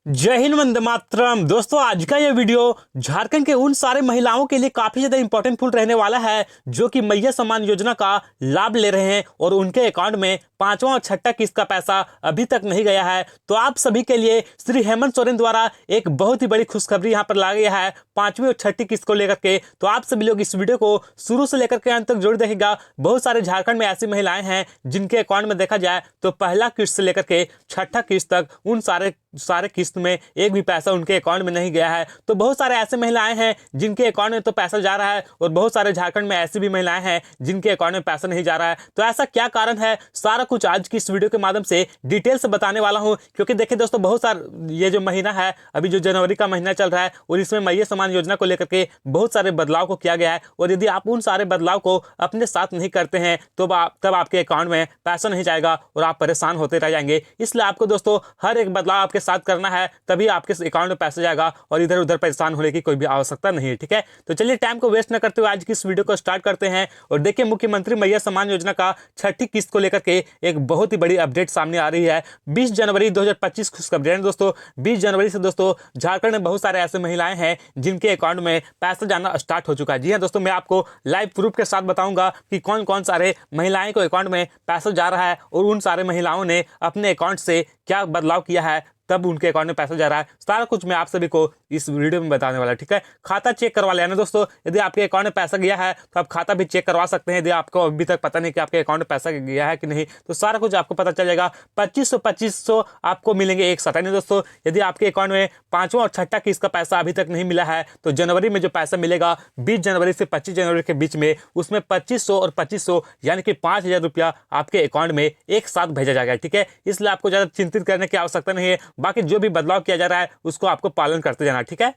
जय हिंद, वंदे मातरम। दोस्तों, आज का ये वीडियो झारखंड के उन सारे महिलाओं के लिए काफी ज्यादा इंपॉर्टेंट फुल रहने वाला है जो कि मैया सम्मान योजना का लाभ ले रहे हैं और उनके अकाउंट में पांचवा और छठा किस्त का पैसा अभी तक नहीं गया है। तो आप सभी के लिए श्री हेमंत सोरेन द्वारा एक बहुत ही बड़ी खुशखबरी यहाँ पर ला गया है पांचवी और छठी किस्त को लेकर के। तो आप सभी लोग इस वीडियो को शुरू से लेकर के अंत तक जरूर देखेगा। बहुत सारे झारखंड में ऐसी महिलाएं हैं जिनके अकाउंट में देखा जाए तो पहला किस्त से लेकर के छठा किस्त तक उन सारे किस्त में एक भी पैसा उनके अकाउंट में नहीं गया है। तो बहुत सारे ऐसे महिलाएं हैं जिनके अकाउंट में तो पैसा जा रहा है और बहुत सारे झारखंड में ऐसी भी महिलाएं हैं जिनके अकाउंट में पैसा नहीं जा रहा है। तो ऐसा क्या कारण है, सारा कुछ आज की इस वीडियो के माध्यम से डिटेल से बताने वाला हूं। क्योंकि देखिए दोस्तों, बहुत सारे ये जो महीना है, अभी जो जनवरी का महीना चल रहा है और इसमें मैया सम्मान योजना को लेकर के बहुत सारे बदलाव को किया गया है। और यदि आप उन सारे बदलाव को अपने साथ नहीं करते हैं तो तब आपके अकाउंट में पैसा नहीं जाएगा और आप परेशान होते रह जाएंगे। इसलिए आपको दोस्तों हर एक बदलाव आपके साथ करना है, तभी आपके अकाउंट में पैसा जाएगा और इधर उधर परेशान होने की कोई भी आवश्यकता नहीं है। ठीक है, तो चलिए टाइम को वेस्ट न करते हुए आज की इस वीडियो को स्टार्ट करते हैं। और देखिए, मुख्यमंत्री मैया सम्मान योजना का छठी किस्त को लेकर के एक बहुत ही बड़ी अपडेट सामने आ रही है। 20 जनवरी 2025 खुशखबरी है दोस्तों। 20 जनवरी से दोस्तों झारखंड में बहुत सारे ऐसे महिलाएं हैं जिनके अकाउंट में पैसा जाना स्टार्ट हो चुका है। जी हाँ दोस्तों, मैं आपको लाइव प्रूफ के साथ बताऊंगा कि कौन कौन सारे महिलाएं को अकाउंट में पैसा जा रहा है और उन सारे महिलाओं ने अपने अकाउंट से क्या बदलाव किया है तब उनके अकाउंट में पैसा जा रहा है। सारा कुछ मैं आप सभी को इस वीडियो में बताने वाला। ठीक है, खाता चेक करवा लेना दोस्तों। यदि आपके अकाउंट में पैसा गया है तो आप खाता भी चेक करवा सकते हैं। यदि आपको अभी तक पता नहीं कि आपके अकाउंट में पैसा गया है कि नहीं, तो सारा कुछ आपको पता चल जाएगा। 2500 आपको मिलेंगे एक साथ। नहीं दोस्तों, यदि आपके अकाउंट में पांचवा और छठा किस्त का पैसा अभी तक नहीं मिला है तो जनवरी में जो पैसा मिलेगा 20 जनवरी से 25 जनवरी के बीच में, उसमें 2500 और 2500 यानी कि 5000 रुपया आपके अकाउंट में एक साथ भेजा जाएगा। ठीक है, इसलिए आपको ज्यादा चिंतित करने की आवश्यकता नहीं है। बाकी जो भी बदलाव किया जा रहा है उसको आपको पालन करते जाना। ठीक है,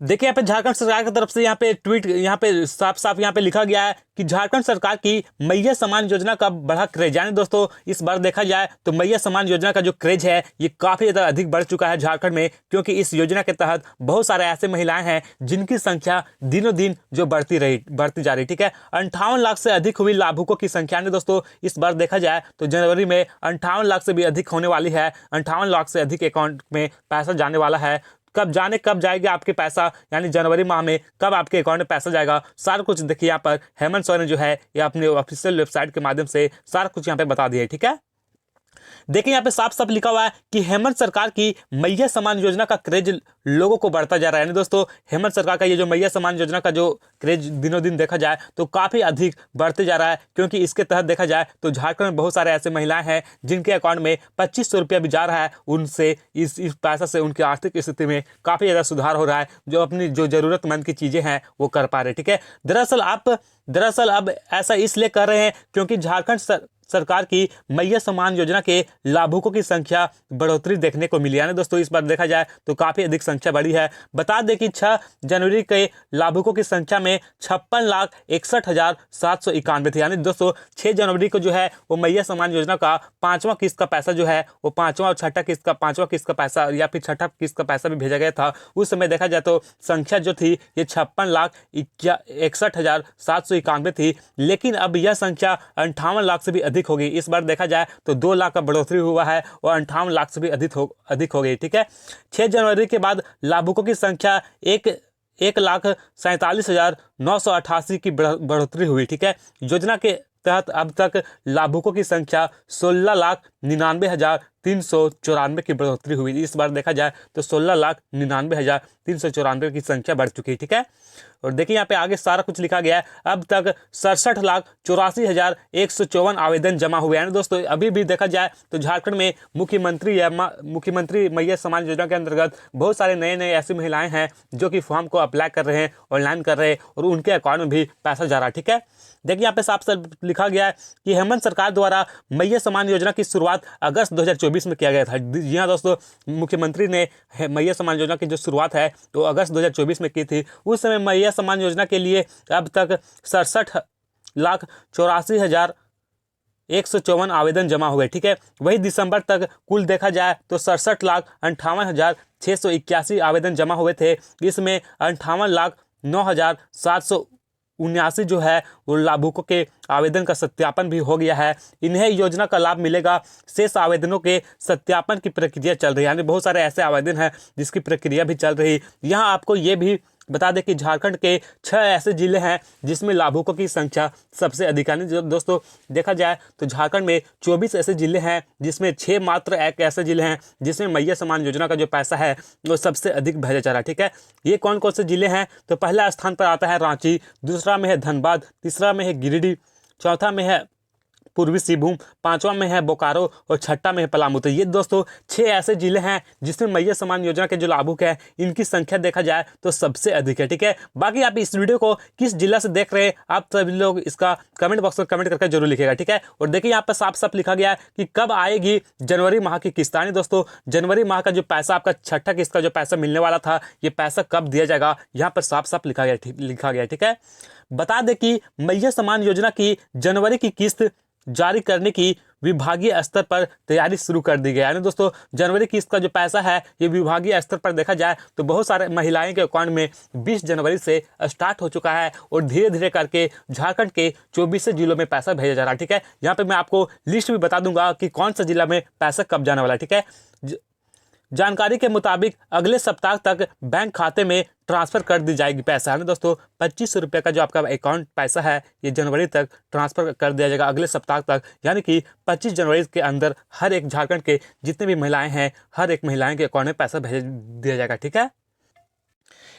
देखिए यहाँ पे झारखंड सरकार की तरफ से यहाँ पे ट्वीट यहाँ पे साफ साफ यहाँ पे लिखा गया है कि झारखंड सरकार की मैया सम्मान योजना का बढ़ा क्रेज। यानी दोस्तों, इस बार देखा जाए तो मैया सम्मान योजना का जो क्रेज है ये काफी ज्यादा अधिक बढ़ चुका है झारखंड में। क्योंकि इस योजना के तहत बहुत सारे ऐसे महिलाएं हैं जिनकी संख्या दिनों दिन जो बढ़ती जा रही। ठीक है, 58 लाख से अधिक हुई लाभुकों की संख्या ने दोस्तों इस बार देखा जाए तो जनवरी में 58 लाख से भी अधिक होने वाली है। 58 लाख से अधिक अकाउंट में पैसा जाने वाला है। कब जाएगा आपके पैसा, यानी जनवरी माह में कब आपके अकाउंट में पैसा जाएगा, सारा कुछ देखिए यहाँ पर हेमंत सोरेन जो है ये अपने ऑफिशियल वेबसाइट के माध्यम से सारा कुछ यहाँ पे बता दिया है। ठीक है, देखिए यहाँ पे साफ साफ लिखा हुआ है कि हेमंत सरकार की मैया सम्मान योजना का क्रेज लोगों को बढ़ता जा रहा है। यानी दोस्तों, हेमंत सरकार का ये जो मैया सम्मान योजना का जो क्रेज दिनों दिन देखा जाए तो काफी अधिक बढ़ते जा रहा है। क्योंकि इसके तहत देखा जाए तो झारखंड में बहुत सारे ऐसे महिलाएं हैं जिनके अकाउंट में 2500 रुपया भी जा रहा है। उनसे इस पैसा से उनकी आर्थिक स्थिति में काफी ज्यादा सुधार हो रहा है, जो अपनी जो जरूरतमंद की चीजें हैं वो कर पा रहे। ठीक है, दरअसल अब ऐसा इसलिए कर रहे हैं क्योंकि झारखंड सरकार की मैया सम्मान योजना के लाभुकों की संख्या बढ़ोतरी देखने को मिली है। दोस्तों, इस बार देखा जाए तो काफी अधिक संख्या बढ़ी है। बता दें कि 6 जनवरी के लाभुकों की संख्या में 56,61,791 थे। यानी दोस्तों 6 जनवरी को जो है वो मैया सम्मान योजना का पांचवा किस्त का पैसा जो है वो पांचवा और छठा किस्त का पांचवा किस्त का पैसा या फिर छठा किस्त का पैसा भी भेजा गया था। उस समय देखा जाए तो संख्या जो थी ये 56,61,791 थी। लेकिन अब यह संख्या 58 लाख से भी अधिक हो गई। इस बार देखा जाए तो 2 लाख का बढ़ोतरी हुआ है और 58 लाख से भी अधिक हो गई। ठीक है, 6 जनवरी के बाद लाभुकों की संख्या 1,47,988 की बढ़ोतरी हुई। ठीक है, योजना के तहत अब तक लाभुकों की संख्या 16,99,394 की बढ़ोतरी हुई। इस बार देखा जाए तो 16,99,394 की संख्या बढ़ चुकी है। ठीक है, और देखिए यहाँ पे आगे सारा कुछ लिखा गया है। अब तक 67,84,154 आवेदन जमा हुए हैं। दोस्तों, अभी भी देखा जाए तो झारखंड में मुख्यमंत्री मैया सम्मान योजना के अंतर्गत बहुत सारे नए ऐसी महिलाएं हैं जो कि फॉर्म को अप्लाई कर रहे हैं, ऑनलाइन कर रहे हैं और उनके अकाउंट में भी पैसा जा रहा है। ठीक है, देखिए यहाँ पे साफ साफ लिखा गया है कि हेमंत सरकार द्वारा मैया सम्मान योजना की शुरुआत अगस्त 2024 में किया गया था। जी हाँ दोस्तों, मुख्यमंत्री ने मैया सम्मान योजना की जो शुरुआत है तो अगस्त 2024 में की थी। उस समय मैया सम्मान योजना के लिए अब तक 67,84,154 आवेदन जमा हुए। ठीक है, वही दिसंबर तक कुल देखा जाए तो 67,58,681 आवेदन जमा हुए थे। इसमें 58,09,700 79 जो है वो लाभुकों के आवेदन का सत्यापन भी हो गया है। इन्हें योजना का लाभ मिलेगा। शेष आवेदनों के सत्यापन की प्रक्रिया चल रही है, यानी बहुत सारे ऐसे आवेदन हैं जिसकी प्रक्रिया भी चल रही। यहाँ आपको ये भी बता दें कि झारखंड के 6 ऐसे जिले हैं जिसमें लाभुकों की संख्या सबसे अधिक है। जो दोस्तों देखा जाए तो झारखंड में 24 ऐसे जिले हैं जिसमें 6 मात्र एक ऐसे जिले हैं जिसमें मैया सम्मान योजना का जो पैसा है वो सबसे अधिक भेजा जा रहा है। ठीक है, ये कौन कौन से जिले हैं? तो पहला स्थान पर आता है रांची, दूसरा में है धनबाद, तीसरा में है गिरिडीह, चौथा में है पूर्वी सिंहभूम, पांचवा में है बोकारो और छठा में है पलामू। तो ये दोस्तों 6 ऐसे जिले हैं जिसमें मैया सम्मान योजना के जो लाभुक है इनकी संख्या देखा जाए तो सबसे अधिक है। ठीक है, बाकी आप इस वीडियो को किस जिला से देख रहे हैं आप सभी लोग इसका कमेंट बॉक्स में कमेंट करके जरूर लिखिएगा। ठीक है, और देखिए यहाँ पर साफ साफ लिखा गया है कि कब आएगी जनवरी माह की किस्त। यानी दोस्तों जनवरी माह का जो पैसा आपका छठा किस्त का जो पैसा मिलने वाला था ये पैसा कब दिया जाएगा यहाँ पर साफ साफ लिखा गया। ठीक है, बता दें कि मैया सम्मान योजना की जनवरी की किस्त जारी करने की विभागीय स्तर पर तैयारी शुरू कर दी गई। यानी दोस्तों जनवरी किस्त का जो पैसा है ये विभागीय स्तर पर देखा जाए तो बहुत सारे महिलाएं के अकाउंट में 20 जनवरी से स्टार्ट हो चुका है और धीरे धीरे करके झारखंड के 24 जिलों में पैसा भेजा जा रहा है। ठीक है, यहाँ पे मैं आपको लिस्ट भी बता दूंगा कि कौन सा जिला में पैसा कब जाने वाला है। ठीक है, जानकारी के मुताबिक अगले सप्ताह तक बैंक खाते में ट्रांसफर कर दी जाएगी पैसा। है ना दोस्तों 2500 रुपये का जो आपका अकाउंट पैसा है ये जनवरी तक ट्रांसफर कर दिया जाएगा अगले सप्ताह तक, यानी कि 25 जनवरी के अंदर हर एक झारखंड के जितने भी महिलाएं हैं हर एक महिलाएं के अकाउंट में पैसा भेज दिया जाएगा। ठीक है,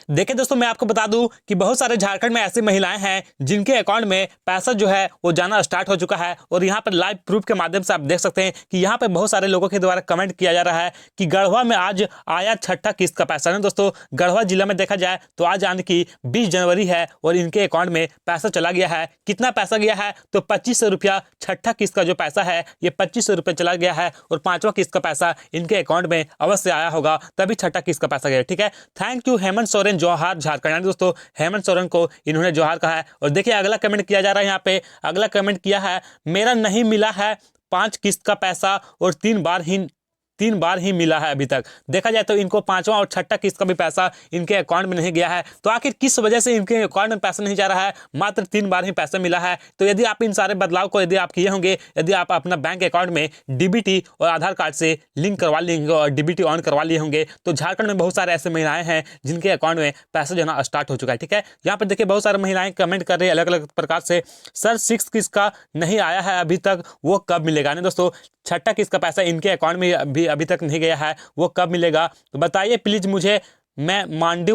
देखिए दोस्तों मैं आपको बता दूं कि बहुत सारे झारखंड में ऐसी महिलाएं हैं जिनके अकाउंट में पैसा जो है वो जाना स्टार्ट हो चुका है और यहाँ पर लाइव प्रूफ के माध्यम से आप देख सकते हैं कि यहाँ पे बहुत सारे लोगों के द्वारा कमेंट किया जा रहा है कि गढ़वा में आज आया छठा किस्त का पैसा। ना दोस्तों गढ़वा जिला में देखा जाए तो आज यानी कि 20 जनवरी है और इनके अकाउंट में पैसा चला गया है। कितना पैसा गया है? तो 2500 रुपया छठा किस्त का जो पैसा है ये 2500 रुपये चला गया है और 5वां किस्त का पैसा इनके अकाउंट में अवश्य आया होगा तभी छठा किस्त का पैसा गया। ठीक है, थैंक यू हेमंत सोरेन जोहार झारखंड। यानी दोस्तों हेमंत सोरेन को इन्होंने जोहार कहा है। और देखिए अगला कमेंट किया जा रहा है, यहाँ पे अगला कमेंट किया है, मेरा नहीं मिला है 5 किस्त का पैसा और 3 बार ही मिला है अभी तक। देखा जाए तो इनको 5वां और छठा किस्त का भी पैसा इनके अकाउंट में नहीं गया है। तो आखिर किस वजह से इनके अकाउंट में पैसा नहीं जा रहा है? मात्र 3 बार ही पैसा मिला है। तो यदि आप इन सारे बदलाव को यदि आप किए होंगे, यदि आप अपना बैंक अकाउंट में डीबीटी और आधार कार्ड से लिंक करवा लिए होंगे और डीबीटी ऑन करवा लिए होंगे तो झारखंड में बहुत सारे ऐसे महिलाएं हैं जिनके अकाउंट में पैसा जाना स्टार्ट हो चुका है। ठीक है, यहाँ पर देखिए बहुत सारे महिलाएं कमेंट कर रही है अलग अलग प्रकार से, सर 6 किस्त का नहीं आया है अभी तक, वो कब मिलेगा? नहीं दोस्तों छठा किस्त का पैसा इनके अकाउंट में भी अभी तक नहीं गया है, वो कब मिलेगा? तो बताइए प्लीज मुझे, मैं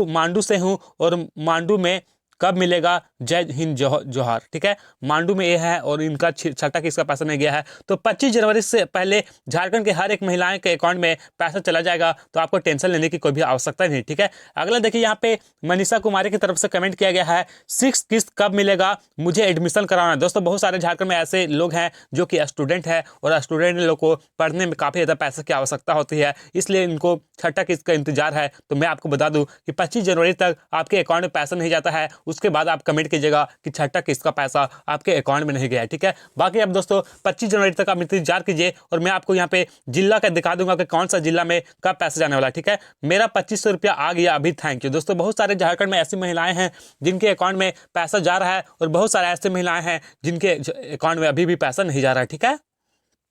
मांडू से हूँ और मांडू में कब मिलेगा? जय हिंद जोहार। ठीक है, मांडू में ये है और इनका छठा किस्त का पैसा नहीं गया है। तो 25 जनवरी से पहले झारखंड के हर एक महिलाएं के अकाउंट में पैसा चला जाएगा, तो आपको टेंशन लेने की कोई भी आवश्यकता नहीं। ठीक है, अगला देखिए यहाँ पे मनीषा कुमारी की तरफ से कमेंट किया गया है, 6 किस्त कब मिलेगा? मुझे एडमिशन कराना है। दोस्तों बहुत सारे झारखंड में ऐसे लोग हैं जो कि स्टूडेंट है और स्टूडेंट लोग को पढ़ने में काफ़ी ज़्यादा पैसे की आवश्यकता होती है, इसलिए इनको छठा किस्त का इंतजार है। तो मैं आपको बता दूं कि 25 जनवरी तक आपके अकाउंट में पैसा नहीं जाता है, उसके बाद आप कमेंट कीजिएगा कि छठा किस्त का पैसा आपके अकाउंट में नहीं गया है। ठीक है, बाकी अब दोस्तों 25 जनवरी तक आप इंतजार कीजिए और मैं आपको यहाँ पे जिला का दिखा दूंगा कि कौन सा जिला में कब पैसा जाने वाला है। ठीक है, मेरा 2500 रुपया आ गया अभी, थैंक यू। दोस्तों बहुत सारे झारखंड में ऐसी महिलाएं हैं जिनके अकाउंट में पैसा जा रहा है और बहुत सारे ऐसे महिलाएं हैं जिनके अकाउंट में अभी भी पैसा नहीं जा रहा है। ठीक है,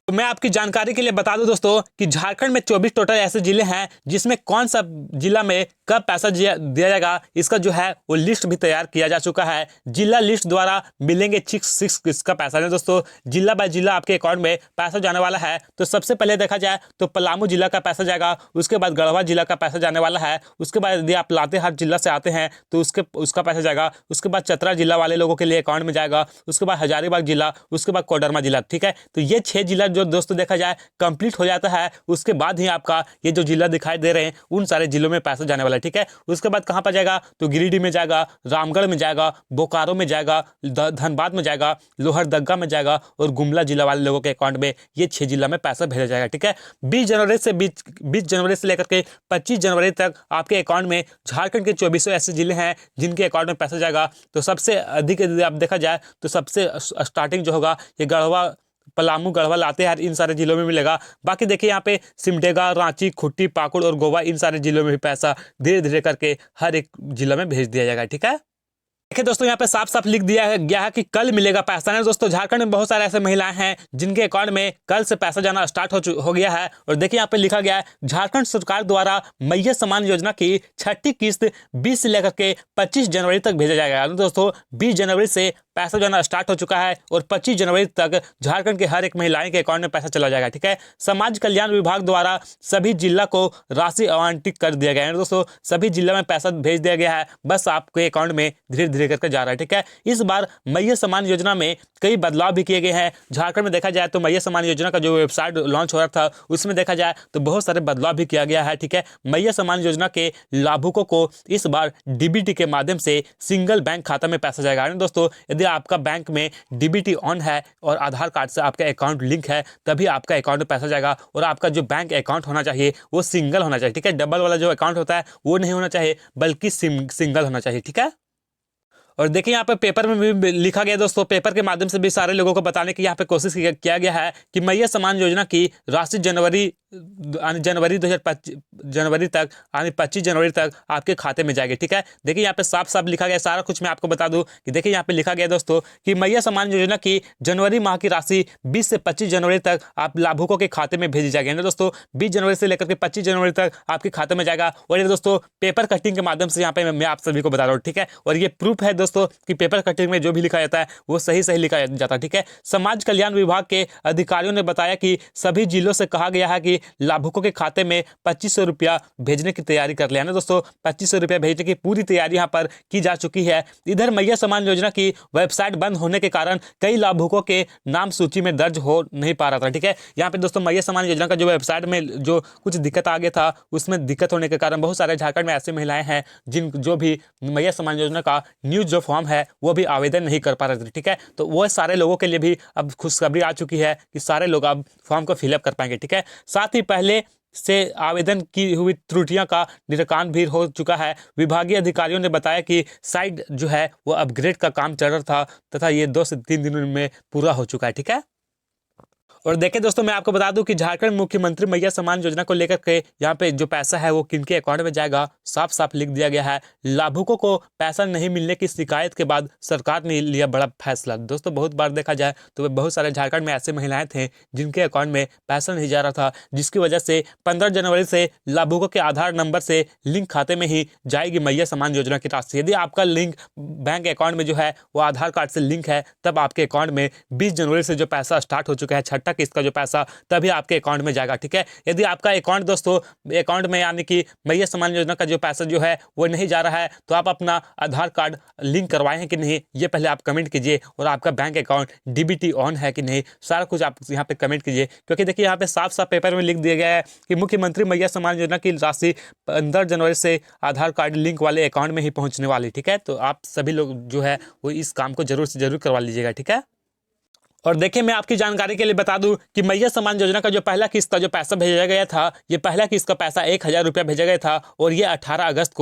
तो मैं आपकी जानकारी के लिए बता दूं दोस्तों कि झारखंड में 24 टोटल ऐसे जिले हैं जिसमें कौन सा जिला में कब पैसा दिया जाएगा इसका जो है वो लिस्ट भी तैयार किया जा चुका है। जिला लिस्ट द्वारा मिलेंगे 6 किस्त का पैसा। दोस्तों जिला बाय जिला आपके अकाउंट में पैसा जाने वाला है। तो सबसे पहले देखा जाए तो पलामू जिला का पैसा जाएगा, उसके बाद गढ़वा जिला का पैसा जाने वाला है, उसके बाद यदि आप लातेहार जिला से आते हैं तो उसका पैसा जाएगा, उसके बाद चतरा जिला वाले लोगों के लिए अकाउंट में जाएगा, उसके बाद हजारीबाग जिला, उसके बाद कोडरमा जिला। ठीक है, तो ये 6 जिला जो दोस्तों देखा जाए कंप्लीट हो जाता है, उसके बाद ही आपका ये जो जिला दिखाई दे रहे हैं उन सारे जिलों में पैसा जाने वाला है। ठीक है, उसके बाद कहां पर जाएगा? तो गिरिडीह में जाएगा, रामगढ़ में जाएगा, बोकारो में जाएगा, धनबाद में जाएगा, लोहरदगा में जाएगा और गुमला जिला वाले लोगों के अकाउंट में ये 6 जिला में पैसा भेजा जाएगा। ठीक है, 20 जनवरी से लेकर के 25 जनवरी तक आपके अकाउंट में झारखंड के 24 ऐसे जिले हैं जिनके अकाउंट में पैसा जाएगा। तो सबसे अधिक यदि आप देखा जाए तो सबसे स्टार्टिंग जो होगा ये गढ़वा, पलामू, गढ़वा, लातेहार इन सारे जिलों में मिलेगा। बाकी देखिए यहाँ पे सिमडेगा, रांची, खुट्टी, पाकुड़ और गोवा इन सारे जिलों में भी पैसा धीरे धीरे करके हर एक जिला में भेज दिया जाएगा। ठीक है। देखिए दोस्तों, यहाँ पे साफ साफ लिख दिया गया है कि कल मिलेगा पैसा। ना दोस्तों, झारखंड में बहुत सारे ऐसे महिलाएं हैं जिनके अकाउंट में कल से पैसा जाना स्टार्ट हो गया है। और देखिए यहाँ पे लिखा गया है, झारखंड सरकार द्वारा मैया सम्मान योजना की छठी किस्त 20 से लेकर के 25 जनवरी तक भेजा जाएगा। दोस्तों 20 जनवरी से पैसा जाना स्टार्ट हो चुका है और 25 जनवरी तक झारखंड के हर एक महिलाएं के अकाउंट में पैसा चला जाएगा। ठीक है, समाज कल्याण विभाग द्वारा सभी जिला को राशि आवंटित कर दिया गया है। दोस्तों सभी जिला में पैसा भेज दिया गया है, बस आपके अकाउंट में धीरे धीरे करके जा रहा है। ठीक है, इस बार मैया सम्मान योजना में कई बदलाव भी किए गए हैं। झारखंड में देखा जाए तो मैया सम्मान योजना का जो वेबसाइट लॉन्च हो रहा था उसमें देखा जाए तो बहुत सारे बदलाव भी किया गया है। ठीक है, मैया सम्मान योजना के लाभुकों को इस बार डीबीटी के माध्यम से सिंगल बैंक खाता में पैसा जाएगा। दोस्तों यदि आपका बैंक में डीबीटी ऑन है और आधार कार्ड से आपका अकाउंट लिंक है तभी आपका अकाउंट में पैसा जाएगा। और आपका जो बैंक अकाउंट होना चाहिए वो सिंगल होना चाहिए। ठीक है, डबल वाला जो अकाउंट होता है वो नहीं होना चाहिए बल्कि सिंगल होना चाहिए। ठीक है, और देखिए यहाँ पे पेपर में भी लिखा गया दोस्तों, पेपर के माध्यम से भी सारे लोगों को बताने की यहाँ पे कोशिश किया गया है कि मैया सम्मान योजना की राशि जनवरी 2025 जनवरी तक यानी 25 जनवरी तक आपके खाते में जाएगी। ठीक है, देखिए यहाँ पे साफ साफ लिखा गया, सारा कुछ मैं आपको बता दूं कि देखिए यहाँ पे लिखा गया दोस्तों कि मैया सम्मान योजना की जनवरी माह की राशि 20 से 25 जनवरी तक आप लाभुकों के खाते में भेजी जाएगी। दोस्तों 20 जनवरी से लेकर के 25 जनवरी तक आपके खाते में जाएगा। और ये दोस्तों पेपर कटिंग के माध्यम से यहाँ पे मैं आप सभी को बता रहा हूँ। ठीक है, और ये प्रूफ है दोस्तों कि पेपर कटिंग में जो भी लिखा जाता है वो सही सही लिखा जाता है। ठीक है, समाज कल्याण विभाग के अधिकारियों ने बताया कि सभी जिलों से कहा गया है कि लाभुकों के खाते में 2500 रुपया भेजने की तैयारी कर लिया। दोस्तों 2500 रुपया भेजने की पूरी तैयारी यहाँ पर की जा चुकी है। इधर मैया सम्मान योजना की वेबसाइट बंद होने के कारण कई लाभुकों के नाम सूची में दर्ज हो नहीं पा रहा था। ठीक है, यहाँ पे दोस्तों मैया सम्मान योजना का जो वेबसाइट में जो कुछ दिक्कत आ गया था उसमें दिक्कत होने के कारण बहुत सारे झारखंड में ऐसी महिलाएं हैं जो भी मैया सम्मान योजना का न्यूज जो फॉर्म है वो भी आवेदन नहीं कर पा रहे थे। ठीक है, तो वो सारे लोगों के लिए भी अब खुशखबरी आ चुकी है कि सारे लोग अब फॉर्म को फिलअप कर पाएंगे। ठीक है, साथ ही पहले से आवेदन की हुई त्रुटियां का निराकरण भी हो चुका है। विभागीय अधिकारियों ने बताया कि साइट जो है वो अपग्रेड का काम चल रहा था तथा ये 2 से 3 दिनों में पूरा हो चुका है। ठीक है, और देखिए दोस्तों मैं आपको बता दूं कि झारखंड मुख्यमंत्री मैया सम्मान योजना को लेकर के यहाँ पे जो पैसा है वो किनके अकाउंट में जाएगा साफ साफ लिख दिया गया है। लाभुकों को पैसा नहीं मिलने की शिकायत के बाद सरकार ने लिया बड़ा फैसला। दोस्तों बहुत बार देखा जाए तो बहुत सारे झारखंड में ऐसे महिलाएं थे जिनके अकाउंट में पैसा नहीं जा रहा था, जिसकी वजह से 15 जनवरी से लाभुकों के आधार नंबर से लिंक खाते में ही जाएगी मैया सम्मान योजना की राशि। यदि आपका लिंक बैंक अकाउंट में जो है वो आधार कार्ड से लिंक है तब आपके अकाउंट में 20 जनवरी से जो पैसा स्टार्ट हो चुका है छठा किस्त का जो पैसा तभी आपके अकाउंट में जाएगा। ठीक है, यदि आपका अकाउंट दोस्तों अकाउंट में यानी कि मैया सम्मान योजना का जो पैसा जो है वो नहीं जा रहा है तो आप अपना आधार कार्ड लिंक करवाए हैं कि नहीं ये पहले आप कमेंट कीजिए। और आपका बैंक अकाउंट डीबीटी ऑन है कि नहीं सारा कुछ आप यहाँ पे कमेंट कीजिए, क्योंकि देखिए यहाँ पे साफ साफ पेपर में लिख दिया गया है कि मुख्यमंत्री मैया सम्मान योजना की राशि 15 जनवरी से आधार कार्ड लिंक वाले अकाउंट में ही पहुंचने वाली। ठीक है, तो आप सभी लोग जो है वो इस काम को जरूर से जरूर करवा लीजिएगा। ठीक है, और देखिए मैं आपकी जानकारी के लिए बता दूं कि मैया सम्मान योजना का जो पहला किस्त का जो पैसा भेजा गया था ये पहला किस्त का पैसा 1000 रुपया भेजा गया था और ये 18 अगस्त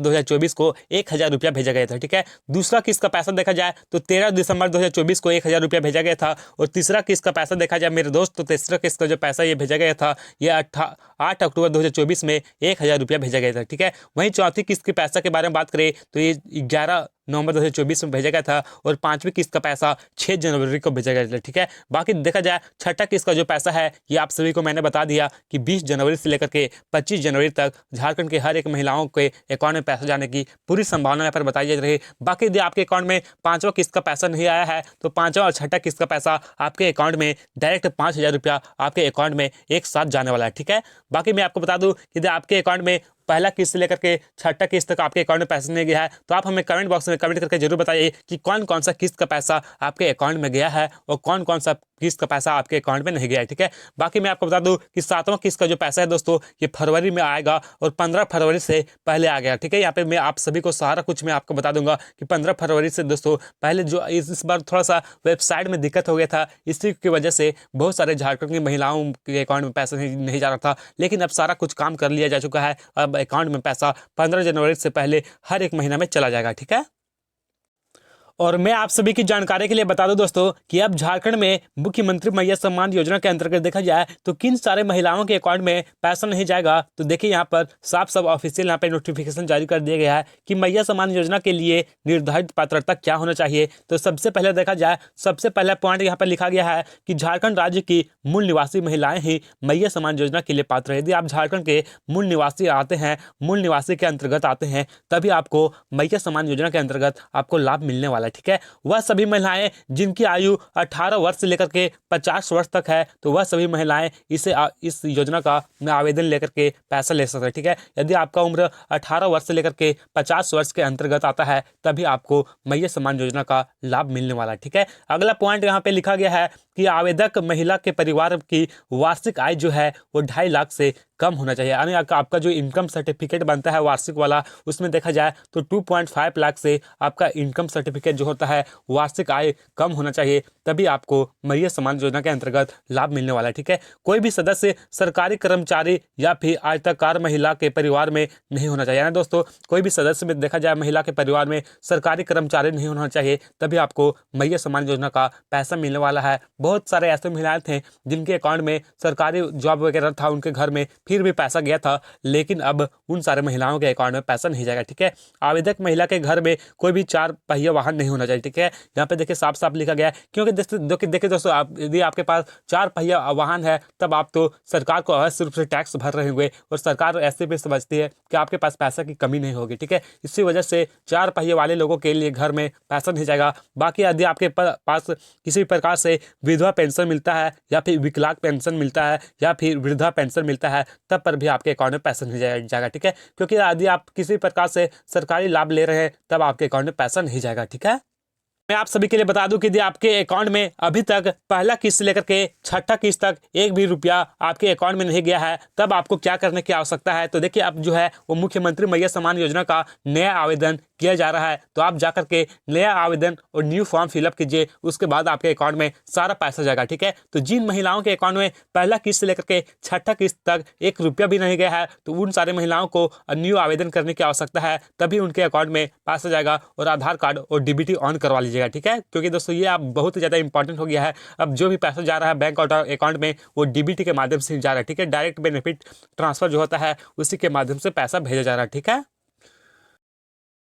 2024 को 1000 रुपया भेजा गया था। ठीक है, दूसरा किस्त का पैसा देखा जाए तो 13 दिसंबर 2024 को 1000 रुपया भेजा गया था। और तीसरा किस्त का पैसा देखा जाए मेरे दोस्त तो तीसरा किस्त का जो पैसा ये भेजा गया था ये 8 अक्टूबर 2024 में 1000 रुपया भेजा गया था। ठीक है, वहीं चौथी किस्त के पैसा के बारे में बात करें तो ये 11 नवंबर 2024 में भेजा गया था और पांचवी किस्त का पैसा 6 जनवरी को भेजा गया था। ठीक है, बाकी देखा जाए छठा किस्त का जो पैसा है ये आप सभी को मैंने बता दिया कि 20 जनवरी से लेकर के 25 जनवरी तक झारखंड के हर एक महिलाओं के अकाउंट में पैसा जाने की पूरी संभावना यहाँ पर बताई जा रही है। बाकी यदि आपके अकाउंट में पांचवा किस्त का पैसा नहीं आया है तो पांचवा और छठा किस्त का पैसा आपके अकाउंट में डायरेक्ट 5000 रुपया आपके अकाउंट में एक साथ जाने वाला है। ठीक है, बाकी मैं आपको बता दूं कि यदि आपके अकाउंट में पहला किस्त से लेकर के छठा किस्त तक आपके अकाउंट में पैसा नहीं गया है तो आप हमें कमेंट बॉक्स में कमेंट करके जरूर बताइए कि कौन कौन सा किस्त का पैसा आपके अकाउंट में गया है और कौन कौन सा किस्त का पैसा आपके अकाउंट में नहीं गया है। ठीक है, बाकी मैं आपको बता दूं कि 7वां किस्त का जो पैसा है दोस्तों ये फरवरी में आएगा और 15 फरवरी से पहले आ गया। ठीक है, यहाँ पे मैं आप सभी को सारा कुछ मैं आपको बता दूंगा कि 15 फरवरी से दोस्तों पहले जो इस बार थोड़ा सा वेबसाइट में दिक्कत हो गया था, इसी की वजह से बहुत सारे झारखंड की महिलाओं के अकाउंट में पैसा नहीं जा रहा था, लेकिन अब सारा कुछ काम कर लिया जा चुका है। अब अकाउंट में पैसा 15 जनवरी से पहले हर एक महीना में चला जाएगा। ठीक है, और मैं आप सभी की जानकारी के लिए बता दूं दोस्तों कि अब झारखंड में मुख्यमंत्री मैया सम्मान योजना के अंतर्गत देखा जाए तो किन सारे महिलाओं के अकाउंट में पैसा नहीं जाएगा। तो देखिए यहाँ पर साफ साफ ऑफिशियल यहाँ पे नोटिफिकेशन जारी कर दिया गया है कि मैया सम्मान योजना के लिए निर्धारित पात्रता क्या होना चाहिए। तो सबसे पहले देखा जाए, सबसे पहला पॉइंट यहाँ पर लिखा गया है कि झारखंड राज्य की मूल निवासी महिलाएं ही मैया सम्मान योजना के लिए पात्र है। यदि आप झारखंड के मूल निवासी आते हैं, मूल निवासी के अंतर्गत आते हैं, तभी आपको मैया सम्मान योजना के अंतर्गत आपको लाभ मिलने वाला है। ठीक है, वह सभी महिलाएं जिनकी आयु 18 वर्ष से लेकर के 50 वर्ष तक है, तो वह सभी महिलाएं इस योजना का आवेदन लेकर के पैसा ले सकते हैं। ठीक है, यदि आपका उम्र 18 वर्ष से लेकर के 50 वर्ष के अंतर्गत आता है, तभी आपको मैया सम्मान योजना का लाभ मिलने वाला है। ठीक है, अगला पॉइंट यहाँ पे लिखा गया है कि आवेदक महिला के परिवार की वार्षिक आय जो है वो 2.5 लाख से कम होना चाहिए। यानी आपका जो इनकम सर्टिफिकेट बनता है वार्षिक वाला, उसमें देखा जाए तो 2.5 लाख से आपका इनकम सर्टिफिकेट जो होता है वार्षिक आय कम होना चाहिए, तभी आपको मैया सम्मान योजना के अंतर्गत लाभ मिलने वाला है। ठीक है, कोई भी सदस्य सरकारी कर्मचारी या फिर आयताकार महिला के परिवार में नहीं होना चाहिए। दोस्तों, कोई भी सदस्य में देखा जाए महिला के परिवार में सरकारी कर्मचारी नहीं होना चाहिए, तभी आपको मैया सम्मान योजना का पैसा मिलने वाला है। बहुत सारे ऐसे महिलाएं थे जिनके अकाउंट में सरकारी जॉब वगैरह था उनके घर में, फिर भी पैसा गया था, लेकिन अब उन सारे महिलाओं के अकाउंट में पैसा नहीं जाएगा। ठीक है, आवेदक महिला के घर में कोई भी 4 पहिया वाहन नहीं होना चाहिए। ठीक है, यहाँ पे देखिए साफ साफ लिखा गया है, क्योंकि देखिए दोस्तों, यदि आपके पास 4 पहिया वाहन है, तब आप तो सरकार को अवश्य रूप से टैक्स भर रहे होंगे और सरकार ऐसे भी समझती है कि आपके पास पैसा की कमी नहीं होगी। ठीक है, इसी वजह से 4 पहिए वाले लोगों के लिए घर में पैसा नहीं जाएगा। बाकी यदि आपके पास किसी प्रकार से विधवा पेंशन मिलता है या फिर विकलांग पेंशन मिलता है या फिर वृद्धा पेंशन मिलता है, तब पर भी आपके अकाउंट में पैसा नहीं जाएगा। ठीक है, क्योंकि यदि आप किसी प्रकार से सरकारी लाभ ले रहे हैं, तब आपके अकाउंट में पैसा नहीं जाएगा। ठीक है, मैं आप सभी के लिए बता दूं कि यदि आपके अकाउंट में अभी तक पहला किस्त से लेकर के छठा किस्त तक एक भी रुपया आपके अकाउंट में नहीं गया है, तब आपको क्या करने की आवश्यकता है। तो देखिए, अब जो है वो मुख्यमंत्री मैया सम्मान योजना का नया आवेदन किया जा रहा है, तो आप जाकर के नया आवेदन और न्यू फॉर्म फिलअप कीजिए, उसके बाद आपके अकाउंट में सारा पैसा जाएगा। ठीक है, तो जिन महिलाओं के अकाउंट में पहला किस्त से लेकर के छठा किस्त तक एक रुपया भी नहीं गया है, तो उन सारे महिलाओं को न्यू आवेदन करने की आवश्यकता है, तभी उनके अकाउंट में पैसा जाएगा और आधार कार्ड और डीबीटी ऑन करवा लीजिएगा। ठीक है, क्योंकि दोस्तों ये आप बहुत ही ज़्यादा इंपॉर्टेंट हो गया है। अब जो भी पैसा जा रहा है बैंक अकाउंट में, वो डीबीटी के माध्यम से जा रहा है। ठीक है, डायरेक्ट बेनिफिट ट्रांसफर जो होता है उसी के माध्यम से पैसा भेजा जा रहा है। ठीक है।